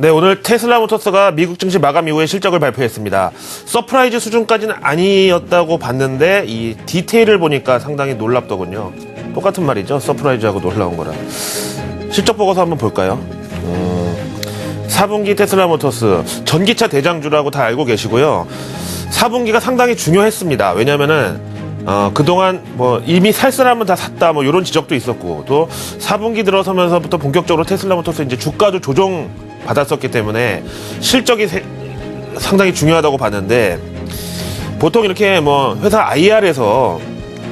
네, 오늘 테슬라 모터스가 미국 증시 마감 이후에 실적을 발표했습니다. 서프라이즈 수준까지는 아니었다고 봤는데 이 디테일을 보니까 상당히 놀랍더군요. 똑같은 말이죠. 서프라이즈하고 놀라운 거라. 실적 보고서 한번 볼까요? 4분기 테슬라 모터스 전기차 대장주라고 다 알고 계시고요. 4분기가 상당히 중요했습니다. 왜냐면은 그동안 이미 살 사람은 다 샀다 이런 지적도 있었고, 또 4분기 들어서면서부터 본격적으로 테슬라 모터스 이제 주가도 조정 받았었기 때문에 실적이 상당히 중요하다고 봤는데, 보통 이렇게 회사 IR에서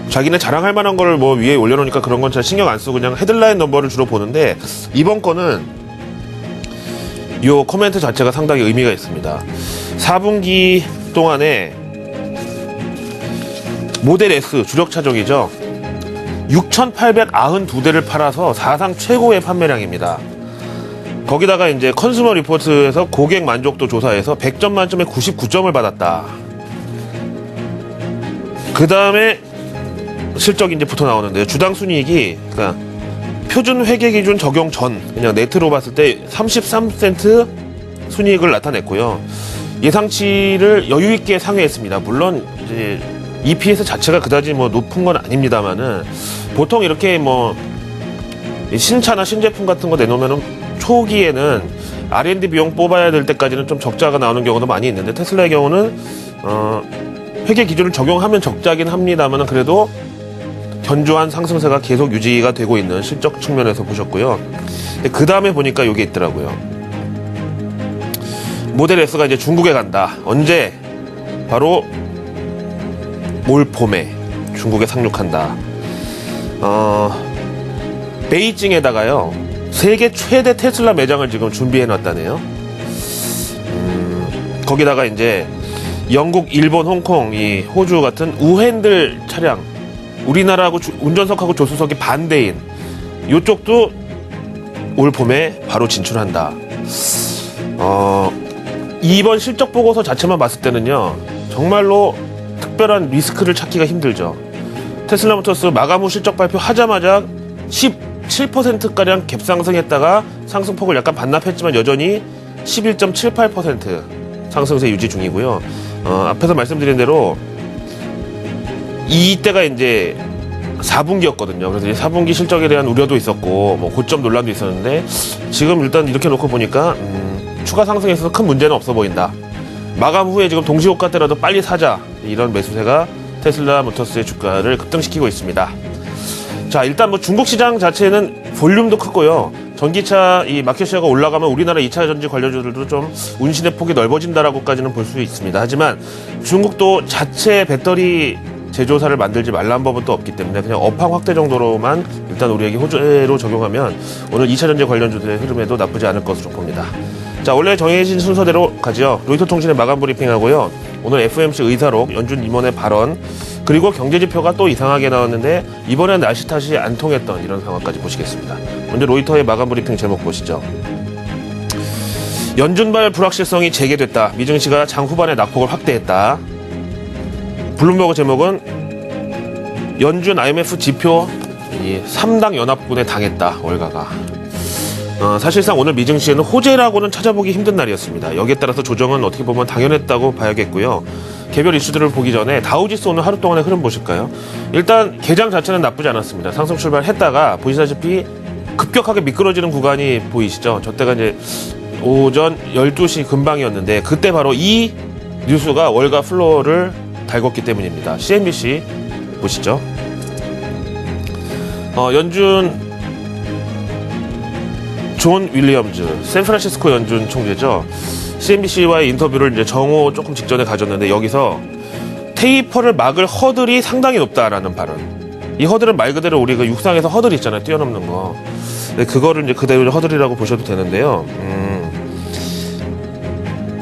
자기네 자랑할 만한 거를 위에 올려놓으니까 그런 건 잘 신경 안 쓰고 그냥 헤드라인 넘버를 주로 보는데, 이번 거는 이 코멘트 자체가 상당히 의미가 있습니다. 4분기 동안에 모델 S 주력 차종이죠. 6,892대를 팔아서 사상 최고의 판매량입니다. 거기다가 이제 컨슈머 리포트에서 고객 만족도 조사에서 100점 만점에 99점을 받았다. 그 다음에 실적이 이제 붙어 나오는데요. 주당 순이익이, 그러니까 표준 회계 기준 적용 전, 그냥 네트로 봤을 때 33센트 순이익을 나타냈고요. 예상치를 여유있게 상회했습니다. 물론, 이제 EPS 자체가 그다지 높은 건 아닙니다만은, 보통 이렇게 신차나 신제품 같은 거 내놓으면은 초기에는 R&D 비용 뽑아야 될 때까지는 좀 적자가 나오는 경우도 많이 있는데, 테슬라의 경우는 회계 기준을 적용하면 적자긴 합니다만 그래도 견조한 상승세가 계속 유지가 되고 있는 실적 측면에서 보셨고요. 그 다음에 보니까 이게 있더라고요. 모델 S가 이제 중국에 간다. 언제? 바로 올 봄에 중국에 상륙한다. 베이징에다가요, 세계 최대 테슬라 매장을 지금 준비해놨다네요. 거기다가 이제 영국, 일본, 홍콩, 이 호주 같은 우핸들 차량, 우리나라하고 운전석하고 조수석이 반대인 이쪽도 올 봄에 바로 진출한다. 이번 실적 보고서 자체만 봤을 때는요, 정말로 특별한 리스크를 찾기가 힘들죠. 테슬라 모터스 마감 후 실적 발표하자마자 17%가량 갭상승했다가 상승폭을 약간 반납했지만 여전히 11.78% 상승세 유지 중이고요. 앞에서 말씀드린 대로 이때가 이제 4분기였거든요. 그래서 이제 4분기 실적에 대한 우려도 있었고 고점 논란도 있었는데, 지금 일단 이렇게 놓고 보니까 추가 상승에 있어서 큰 문제는 없어 보인다. 마감 후에 지금 동시호가 때라도 빨리 사자, 이런 매수세가 테슬라 모터스의 주가를 급등시키고 있습니다. 자, 일단 중국 시장 자체는 볼륨도 크고요. 전기차 이 마켓시어가 올라가면 우리나라 2차 전지 관련주들도 좀 운신의 폭이 넓어진다라고까지는 볼 수 있습니다. 하지만 중국도 자체 배터리 제조사를 만들지 말라는 법은 또 없기 때문에 그냥 업황 확대 정도로만 일단 우리에게 호재로 적용하면 오늘 2차 전지 관련주들의 흐름에도 나쁘지 않을 것으로 봅니다. 자, 원래 정해진 순서대로 가죠. 로이터 통신의 마감 브리핑하고요. 오늘 FOMC 의사록, 연준 임원의 발언, 그리고 경제지표가 또 이상하게 나왔는데 이번엔 날씨 탓이 안 통했던 이런 상황까지 보시겠습니다. 먼저 로이터의 마감 브리핑 제목 보시죠. 연준발 불확실성이 재개됐다. 미증시가 장 후반에 낙폭을 확대했다. 블룸버그 제목은 연준 IMF 지표 3당 연합군에 당했다. 월가가. 사실상 오늘 미증시에는 호재라고는 찾아보기 힘든 날이었습니다. 여기에 따라서 조정은 어떻게 보면 당연했다고 봐야겠고요. 개별 이슈들을 보기 전에 다우지수 오늘 하루 동안의 흐름 보실까요? 일단 개장 자체는 나쁘지 않았습니다. 상승 출발했다가 보시다시피 급격하게 미끄러지는 구간이 보이시죠? 저때가 이제 오전 12시 근방이었는데 그때 바로 이 뉴스가 월가 플로어를 달궜기 때문입니다. CNBC 보시죠. 연준 존 윌리엄즈, 샌프란시스코 연준 총재죠. CNBC와의 인터뷰를 이제 정오 조금 직전에 가졌는데, 여기서 테이퍼를 막을 허들이 상당히 높다라는 발언. 이 허들은 말 그대로 우리 그 육상에서 허들 있잖아요. 뛰어넘는 거. 그거를 이제 그대로 허들이라고 보셔도 되는데요.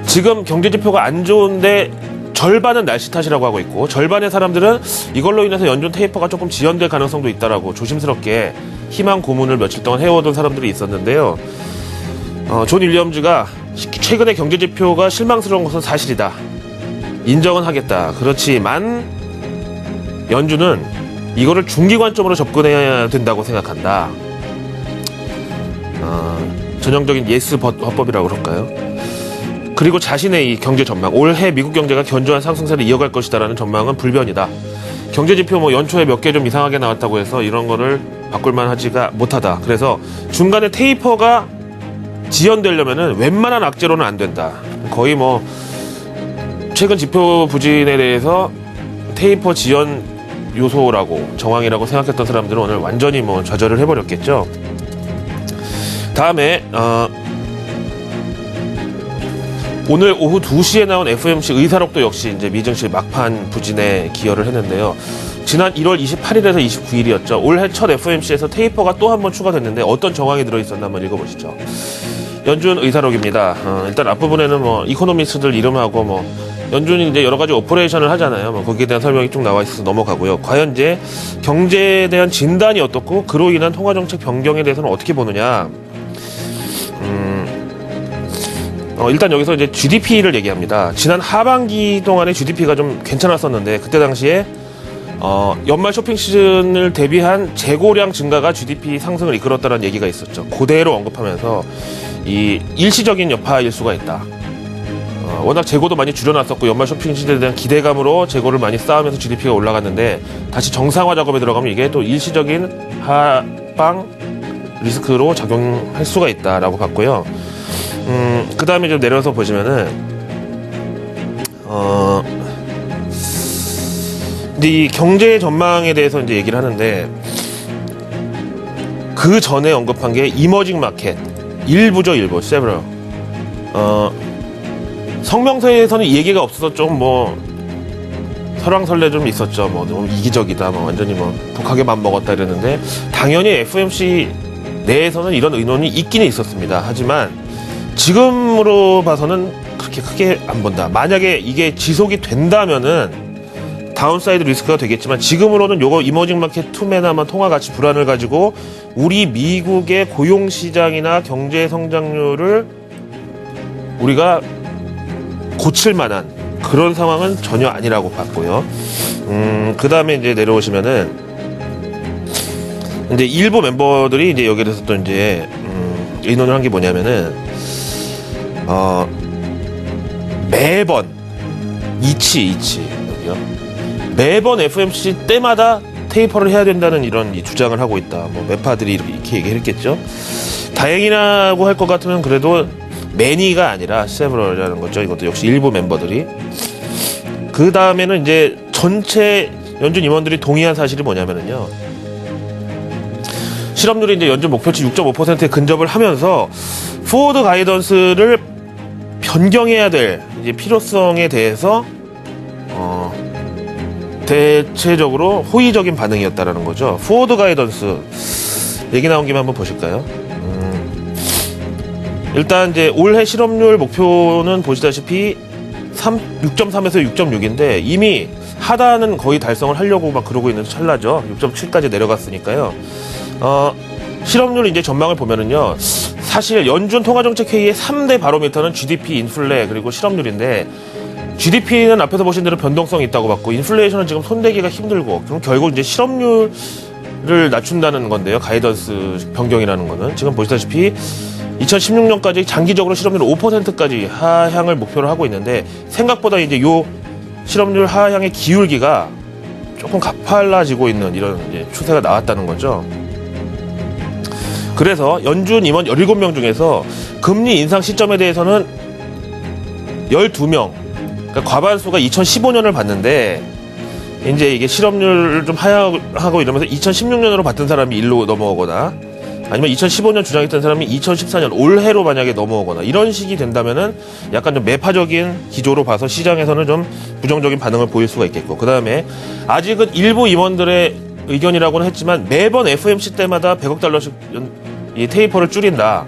지금 경제지표가 안 좋은데 절반은 날씨 탓이라고 하고 있고, 절반의 사람들은 이걸로 인해서 연준 테이퍼가 조금 지연될 가능성도 있다라고 조심스럽게 희망 고문을 며칠 동안 해오던 사람들이 있었는데요. 존 윌리엄즈가 최근에 경제지표가 실망스러운 것은 사실이다. 인정은 하겠다. 그렇지만 연준은 이거를 중기 관점으로 접근해야 된다고 생각한다. 전형적인 예스 화법이라고 그럴까요? 그리고 자신의 이 경제 전망, 올해 미국 경제가 견조한 상승세를 이어갈 것이다라는 전망은 불변이다. 경제지표 뭐 연초에 몇 개 좀 이상하게 나왔다고 해서 이런 거를 바꿀만 하지가 못하다. 그래서 중간에 테이퍼가 지연되려면은 웬만한 악재로는 안 된다. 거의 뭐 최근 지표 부진에 대해서 테이퍼 지연 요소라고 정황이라고 생각했던 사람들은 오늘 완전히 뭐 좌절을 해버렸겠죠. 다음에 오늘 오후 2시에 나온 FOMC 의사록도 역시 이제 미증시 막판 부진에 기여를 했는데요. 지난 1월 28일에서 29일이었죠. 올해 첫 FOMC에서 테이퍼가 또 한 번 추가됐는데 어떤 정황이 들어있었나 한번 읽어보시죠. 연준 의사록입니다. 일단 앞부분에는 뭐 이코노미스트들 이름하고 뭐 연준이 이제 여러 가지 오퍼레이션을 하잖아요. 뭐 거기에 대한 설명이 쭉 나와 있어서 넘어가고요. 과연 이제 경제에 대한 진단이 어떻고 그로 인한 통화정책 변경에 대해서는 어떻게 보느냐. 일단 여기서 이제 GDP를 얘기합니다. 지난 하반기 동안에 GDP가 좀 괜찮았었는데 그때 당시에 연말 쇼핑 시즌을 대비한 재고량 증가가 GDP 상승을 이끌었다는 얘기가 있었죠. 그대로 언급하면서 이 일시적인 여파일 수가 있다. 워낙 재고도 많이 줄여놨었고 연말 쇼핑 시즌에 대한 기대감으로 재고를 많이 쌓으면서 GDP가 올라갔는데 다시 정상화 작업에 들어가면 이게 또 일시적인 하방 리스크로 작용할 수가 있다라고 봤고요. 그 다음에 좀 내려서 보시면은, 근데 이 경제 전망에 대해서 이제 얘기를 하는데, 그 전에 언급한 게 이머징 마켓. 일부죠, 일부. several. 성명서에서는 이 얘기가 없어서 좀 뭐, 설왕설래 좀 있었죠. 뭐, 너무 이기적이다. 뭐, 완전히 뭐, 독하게 맘먹었다 이랬는데, 당연히 FOMC 내에서는 이런 의논이 있기는 있었습니다. 하지만, 지금으로 봐서는 그렇게 크게 안 본다. 만약에 이게 지속이 된다면은 다운사이드 리스크가 되겠지만 지금으로는 요거 이머징 마켓 투매나만 통화 가치 불안을 가지고 우리 미국의 고용 시장이나 경제 성장률을 우리가 고칠 만한 그런 상황은 전혀 아니라고 봤고요. 그 다음에 이제 내려오시면은 이제 일부 멤버들이 이제 여기에 대해서 또 이제 의논을 한 게 뭐냐면은 매번 이치 여기요. 매번 FOMC 때마다 테이퍼를 해야 된다는 이런 주장을 하고 있다. 뭐 매파들이 이렇게 얘기했겠죠. 다행이라고 할 것 같으면 그래도 매니가 아니라 several이라는 거죠. 이것도 역시 일부 멤버들이. 그 다음에는 이제 전체 연준 임원들이 동의한 사실이 뭐냐면은요. 실업률이 이제 연준 목표치 6.5%에 근접을 하면서 포워드 가이던스를 변경해야 될 이제 필요성에 대해서 대체적으로 호의적인 반응이었다라는 거죠. 포워드 가이던스 얘기 나온 김에 한번 보실까요? 일단 이제 올해 실업률 목표는 보시다시피 6.3에서 6.6인데 이미 하단은 거의 달성을 하려고 막 그러고 있는 찰나죠. 6.7까지 내려갔으니까요. 실업률 이제 전망을 보면은요. 사실 연준 통화정책회의의 3대 바로미터는 GDP, 인플레, 그리고 실업률인데 GDP는 앞에서 보신 대로 변동성이 있다고 봤고 인플레이션은 지금 손대기가 힘들고 그럼 결국 이제 실업률을 낮춘다는 건데요. 가이던스 변경이라는 거는 지금 보시다시피 2016년까지 장기적으로 실업률 5%까지 하향을 목표로 하고 있는데 생각보다 이제 요 실업률 하향의 기울기가 조금 가팔라지고 있는 이런 이제 추세가 나왔다는 거죠. 그래서 연준 임원 17명 중에서 금리 인상 시점에 대해서는 12명, 그러니까 과반수가 2015년을 봤는데 이제 이게 실업률을 좀 하향하고 이러면서 2016년으로 봤던 사람이 일로 넘어오거나 아니면 2015년 주장했던 사람이 2014년 올해로 만약에 넘어오거나 이런 식이 된다면은 약간 좀 매파적인 기조로 봐서 시장에서는 좀 부정적인 반응을 보일 수가 있겠고 그 다음에 아직은 일부 임원들의 의견이라고는 했지만 매번 FOMC 때마다 100억 달러씩 이 테이퍼를 줄인다.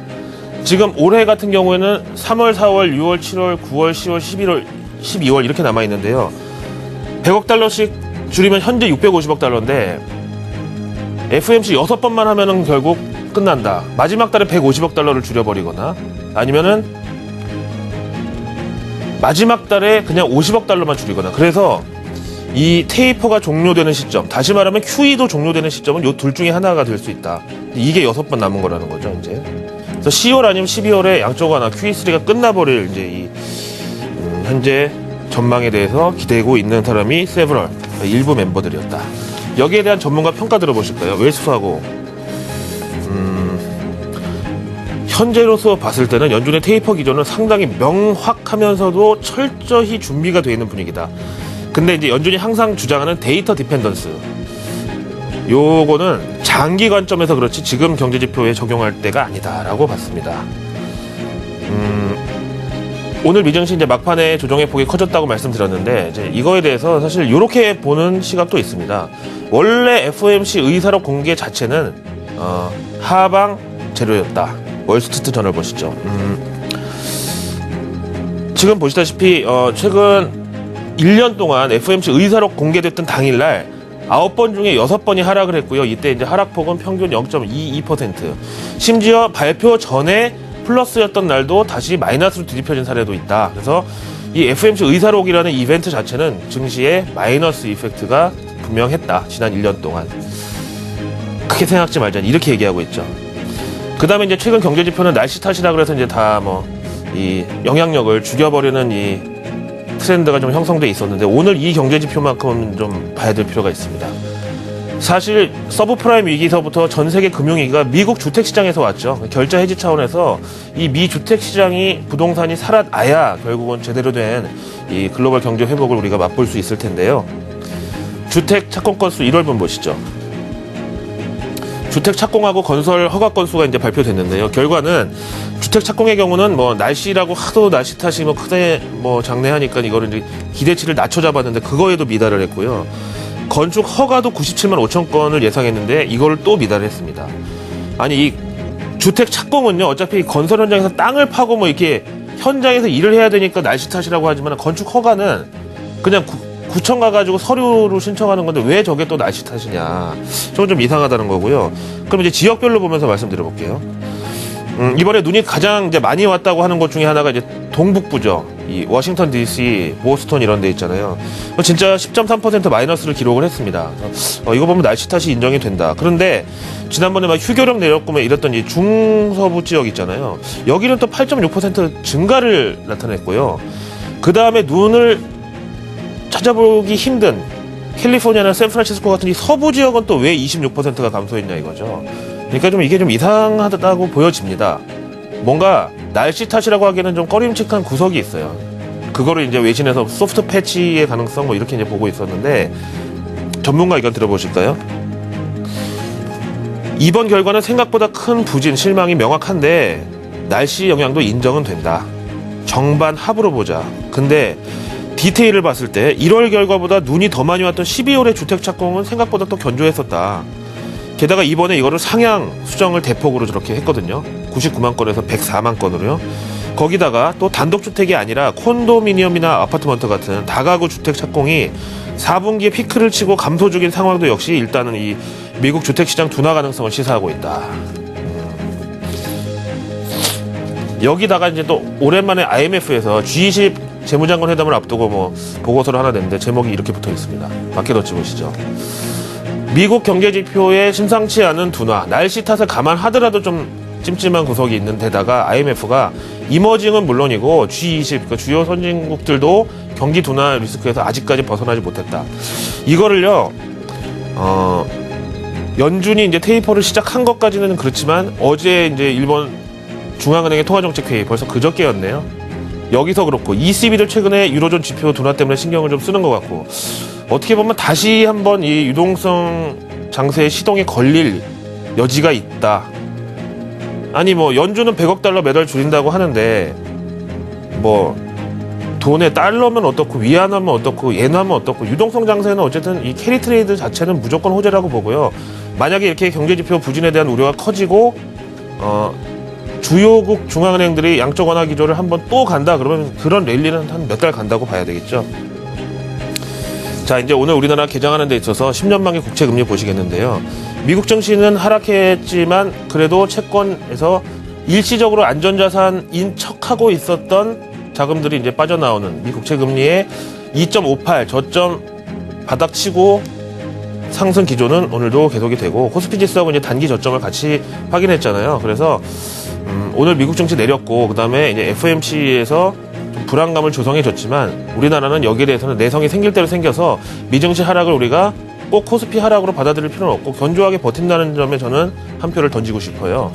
지금 올해 같은 경우에는 3월, 4월, 6월, 7월, 9월, 10월, 11월, 12월 이렇게 남아있는데요. 100억 달러씩 줄이면 현재 650억 달러인데 FOMC 6번만 하면은 결국 끝난다. 마지막 달에 150억 달러를 줄여버리거나 아니면은 마지막 달에 그냥 50억 달러만 줄이거나 그래서 이 테이퍼가 종료되는 시점, 다시 말하면 QE도 종료되는 시점은 요 둘 중에 하나가 될 수 있다. 이게 6번 남은 거라는 거죠, 이제. 그래서 10월 아니면 12월에 양적 완화 QE3가 끝나버릴 이제 이 현재 전망에 대해서 기대고 있는 사람이 세브럴 일부 멤버들이었다. 여기에 대한 전문가 평가 들어보실까요? 웰스파고 현재로서 봤을 때는 연준의 테이퍼 기조는 상당히 명확하면서도 철저히 준비가 되어 있는 분위기다. 근데 이제 연준이 항상 주장하는 데이터 디펜던스, 요거는 장기 관점에서 그렇지 지금 경제 지표에 적용할 때가 아니다라고 봤습니다. 오늘 미증시 이제 막판에 조정의 폭이 커졌다고 말씀드렸는데, 이제 이거에 대해서 사실 이렇게 보는 시각도 있습니다. 원래 FOMC 의사록 공개 자체는 하방 재료였다. 월스트리트 저널 보시죠. 지금 보시다시피 최근 1년 동안 FOMC 의사록 공개됐던 당일날 9번 중에 6번이 하락을 했고요. 이때 이제 하락폭은 평균 0.22%. 심지어 발표 전에 플러스였던 날도 다시 마이너스로 뒤집혀진 사례도 있다. 그래서 이 FOMC 의사록이라는 이벤트 자체는 증시에 마이너스 이펙트가 분명했다. 지난 1년 동안. 크게 생각지 말자. 이렇게 얘기하고 있죠. 그 다음에 이제 최근 경제 지표는 날씨 탓이라 그래서 이제 다 이 영향력을 죽여버리는 이 트렌드가 좀 형성돼 있었는데, 오늘 이 경제 지표만큼은 좀 봐야 될 필요가 있습니다. 사실 서브프라임 위기서부터 전 세계 금융위기가 미국 주택시장에서 왔죠. 결자 해지 차원에서 이 미 주택시장이 부동산이 살아나야 결국은 제대로 된 이 글로벌 경제 회복을 우리가 맛볼 수 있을 텐데요. 주택 착공 건수 1월분 보시죠. 주택 착공하고 건설 허가 건수가 이제 발표됐는데요. 결과는 주택 착공의 경우는 날씨라고 하도 날씨 탓이 크게 장래하니까 이거를 이제 기대치를 낮춰 잡았는데 그거에도 미달을 했고요. 건축 허가도 97만 5천 건을 예상했는데 이걸 또 미달했습니다. 아니 이 주택 착공은요, 어차피 건설 현장에서 땅을 파고 이렇게 현장에서 일을 해야 되니까 날씨 탓이라고 하지만, 건축 허가는 그냥 구청 가가지고 서류로 신청하는 건데 왜 저게 또 날씨 탓이냐. 저건 좀 이상하다는 거고요. 그럼 이제 지역별로 보면서 말씀드려 볼게요. 이번에 눈이 가장 이제 많이 왔다고 하는 곳 중에 하나가 이제 동북부죠. 이 워싱턴 DC, 보스턴 이런 데 있잖아요. 진짜 10.3% 마이너스를 기록을 했습니다. 이거 보면 날씨 탓이 인정이 된다. 그런데 지난번에 휴교령 내렸고 이랬던 이 중서부 지역 있잖아요. 여기는 또 8.6% 증가를 나타냈고요. 그 다음에 눈을 찾아보기 힘든 캘리포니아나 샌프란시스코 같은 이 서부 지역은 또 왜 26%가 감소했냐 이거죠. 그러니까 좀 이게 좀 이상하다고 보여집니다. 뭔가 날씨 탓이라고 하기에는 좀 꺼림칙한 구석이 있어요. 그거를 이제 외신에서 소프트 패치의 가능성 이렇게 이제 보고 있었는데, 전문가 의견 들어보실까요? 이번 결과는 생각보다 큰 부진, 실망이 명확한데 날씨 영향도 인정은 된다. 정반 합으로 보자. 근데 디테일을 봤을 때 1월 결과보다 눈이 더 많이 왔던 12월의 주택 착공은 생각보다 또 견조했었다. 게다가 이번에 이거를 상향 수정을 대폭으로 저렇게 했거든요. 99만 건에서 104만 건으로요. 거기다가 또 단독주택이 아니라 콘도미니엄이나 아파트먼트 같은 다가구 주택 착공이 4분기에 피크를 치고 감소 중인 상황도 역시 일단은 이 미국 주택시장 둔화 가능성을 시사하고 있다. 여기다가 이제 또 오랜만에 IMF에서 G20 재무장관 회담을 앞두고 보고서를 하나 냈는데 제목이 이렇게 붙어 있습니다. 마켓워치 보시죠. 미국 경제 지표에 심상치 않은 둔화, 날씨 탓을 감안하더라도 좀 찜찜한 구석이 있는 데다가 IMF가 이머징은 물론이고 G20, 그러니까 주요 선진국들도 경기 둔화 리스크에서 아직까지 벗어나지 못했다. 이거를요, 연준이 이제 테이퍼를 시작한 것까지는 그렇지만 어제 이제 일본 중앙은행의 통화정책회의 벌써 그저께였네요. 여기서 그렇고 ECB도 최근에 유로존 지표 둔화 때문에 신경을 좀 쓰는 것 같고, 어떻게 보면 다시 한번 이 유동성 장세의 시동에 걸릴 여지가 있다. 아니 연준은 100억 달러 매달 줄인다고 하는데 돈에 달러면 어떻고 위안하면 어떻고 엔하면 어떻고, 유동성 장세는 어쨌든 이 캐리 트레이드 자체는 무조건 호재라고 보고요. 만약에 이렇게 경제 지표 부진에 대한 우려가 커지고 주요국 중앙은행들이 양적 완화 기조를 한번 또 간다 그러면 그런 랠리는 한 몇 달 간다고 봐야 되겠죠. 자, 이제 오늘 우리나라 개장하는 데 있어서 10년 만기 국채 금리 보시겠는데요. 미국 증시는 하락했지만 그래도 채권에서 일시적으로 안전자산인 척하고 있었던 자금들이 이제 빠져나오는 미 국채 금리의 2.58 저점 바닥치고 상승 기조는 오늘도 계속이 되고, 코스피 지수하고 이제 단기 저점을 같이 확인했잖아요. 그래서 오늘 미국 증시 내렸고 그다음에 이제 FOMC에서 좀 불안감을 조성해줬지만 우리나라는 여기에 대해서는 내성이 생길 대로 생겨서 미증시 하락을 우리가 꼭 코스피 하락으로 받아들일 필요는 없고 견조하게 버틴다는 점에 저는 한 표를 던지고 싶어요.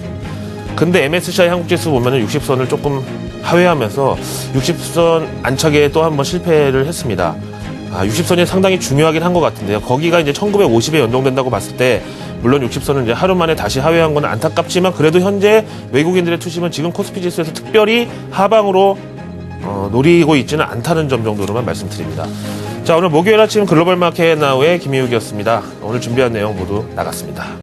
근데 MSCI 한국지수 보면은 60선을 조금 하회하면서 60선 안착에 또 한 번 실패를 했습니다. 60선이 상당히 중요하긴 한 것 같은데요. 거기가 이제 1950에 연동된다고 봤을 때 물론 60선은 이제 하루 만에 다시 하회한 건 안타깝지만 그래도 현재 외국인들의 투심은 지금 코스피 지수에서 특별히 하방으로 노리고 있지는 않다는 점 정도로만 말씀드립니다. 자, 오늘 목요일 아침 글로벌 마켓 나우의 김희욱이었습니다. 오늘 준비한 내용 모두 나갔습니다.